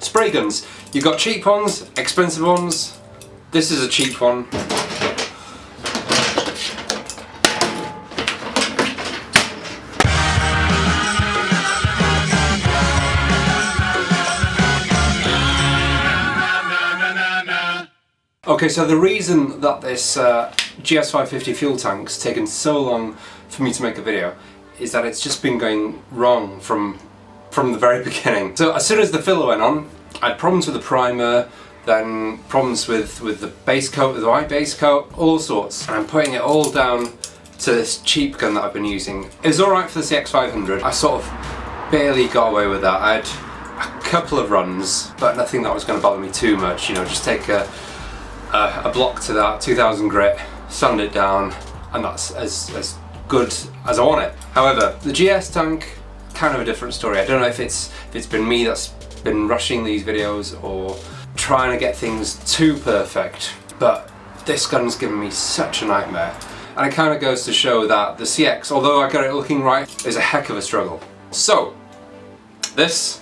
Spray guns. You've got cheap ones, expensive ones. This is a cheap one. Okay, so the reason that this GS550 fuel tank's taken so long for me to make a video is that it's just been going wrong from the very beginning. So as soon as the filler went on, I had problems with the primer, then problems with the base coat, with the white base coat, all sorts. And I'm putting it all down to this cheap gun that I've been using. It was alright for the CX500. I sort of barely got away with that. I had a couple of runs, but nothing that was going to bother me too much. You know, just take a block to that, 2000 grit, sand it down, and that's as good as I want it. However, the GS tank, kind of a different story. I don't know if it's been me that's been rushing these videos or trying to get things too perfect, but this gun's given me such a nightmare. And it kind of goes to show that the CX, although I got it looking right, is a heck of a struggle. So, this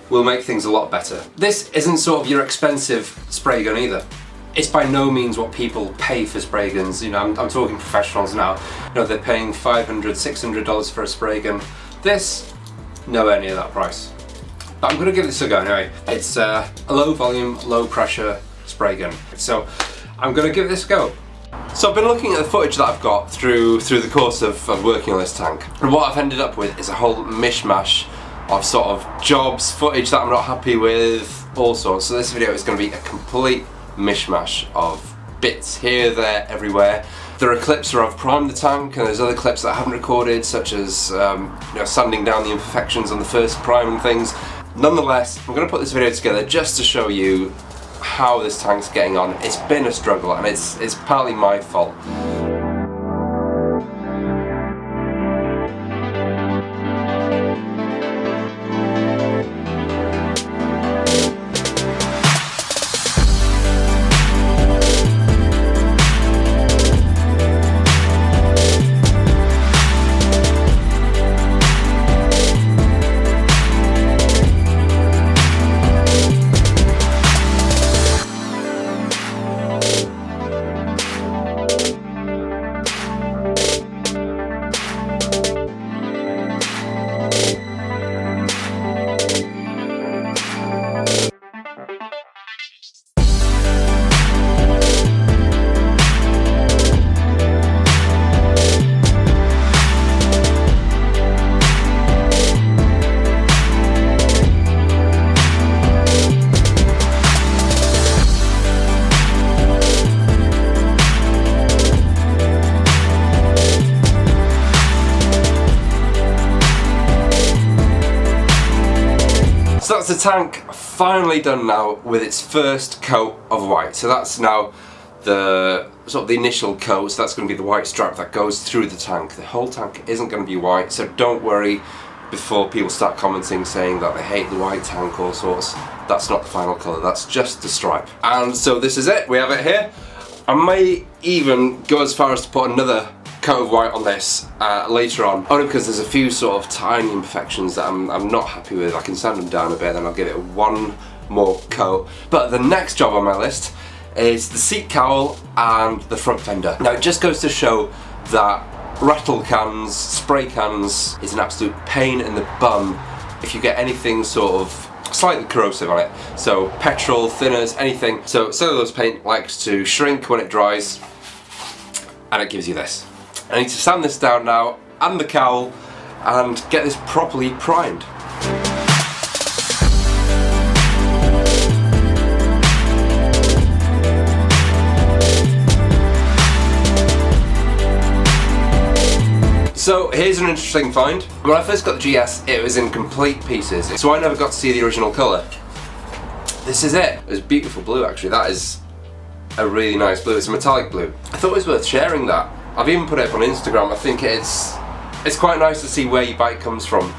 will make things a lot better. This isn't sort of your expensive spray gun either. It's by no means what people pay for spray guns. You know, I'm talking professionals now. You know, they're paying $500, $600 for a spray gun. This, nowhere near that price. But I'm gonna give this a go anyway. It's a low volume, low pressure spray gun. So I'm gonna give this a go. So I've been looking at the footage that I've got through the course of working on this tank. And what I've ended up with is a whole mishmash of sort of jobs, footage that I'm not happy with, all sorts. So this video is going to be a complete mishmash of bits here, there, everywhere. There are clips where I've primed the tank, and there's other clips that I haven't recorded, such as you know, sanding down the imperfections on the first prime and things. Nonetheless, I'm going to put this video together just to show you how this tank's getting on. It's been a struggle, and it's partly my fault. So that's the tank finally done now with its first coat of white. So that's now the sort of the initial coat, so that's going to be the white stripe that goes through the tank. The whole tank isn't going to be white, so don't worry before people start commenting saying that they hate the white tank, all sorts. That's not the final colour, that's just the stripe. And so this is it, we have it here. I may even go as far as to put another coat of white on this later on, only because there's a few sort of tiny imperfections that I'm not happy with. I can sand them down a bit, then I'll give it one more coat. But the next job on my list is the seat cowl and the front fender. Now it just goes to show that rattle cans, spray cans is an absolute pain in the bum if you get anything sort of slightly corrosive on it. So petrol, thinners, anything. So cellulose paint likes to shrink when it dries, and it gives you this. I need to sand this down now, and the cowl, and get this properly primed. So here's an interesting find. When I first got the GS, it was in complete pieces, so I never got to see the original colour. This is it. It's beautiful blue actually. That is a really nice blue. It's a metallic blue. I thought it was worth sharing that. I've even put it up on Instagram. I think it's quite nice to see where your bike comes from.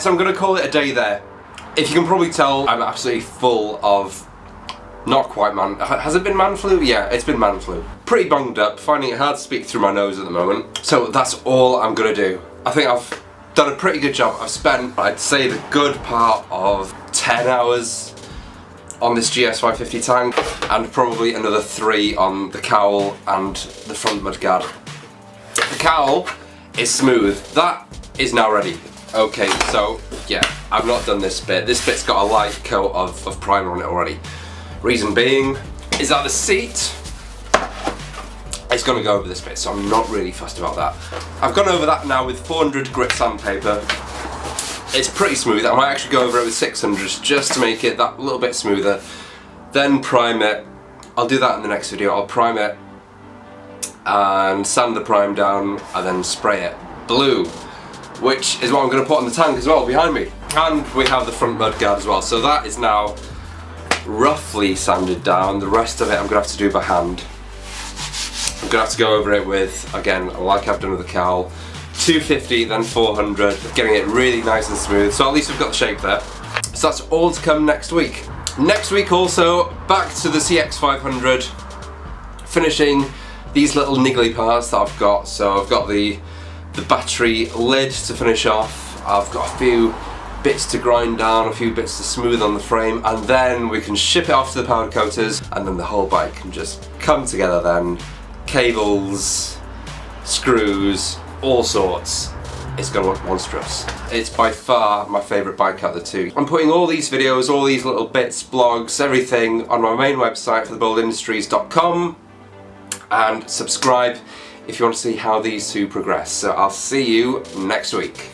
so I'm going to call it a day there. If you can probably tell, I'm absolutely full of, not quite man, has it been man flu? Yeah, it's been man flu. Pretty bunged up, finding it hard to speak through my nose at the moment. So that's all I'm going to do. I think I've done a pretty good job. I've spent, I'd say, the good part of 10 hours on this GS550 tank, and probably another 3 on the cowl and the front mudguard. The cowl is smooth. That is now ready. Okay, so yeah, I've not done this bit. This bit's got a light coat of primer on it already. Reason being is that the seat is going to go over this bit, so I'm not really fussed about that. I've gone over that now with 400 grit sandpaper. It's pretty smooth. I might actually go over it with 600 just to make it that little bit smoother. Then prime it. I'll do that in the next video. I'll prime it and sand the prime down and then spray it blue, which is what I'm going to put on the tank as well behind me. And we have the front mudguard as well, so that is now roughly sanded down. The rest of it I'm going to have to do by hand. I'm going to have to go over it with, again, like I've done with the cowl, 250, then 400, getting it really nice and smooth, so at least we've got the shape there. So that's all to come next week. Next week also, back to the CX500, finishing these little niggly parts that I've got. So I've got the battery lid to finish off, I've got a few bits to grind down, a few bits to smooth on the frame, and then we can ship it off to the powder coaters, and then the whole bike can just come together then. Cables, screws, all sorts. It's gonna look monstrous. It's by far my favourite bike out of the two. I'm putting all these videos, all these little bits, blogs, everything on my main website for theboldindustries.com, and subscribe if you want to see how these two progress. So I'll see you next week.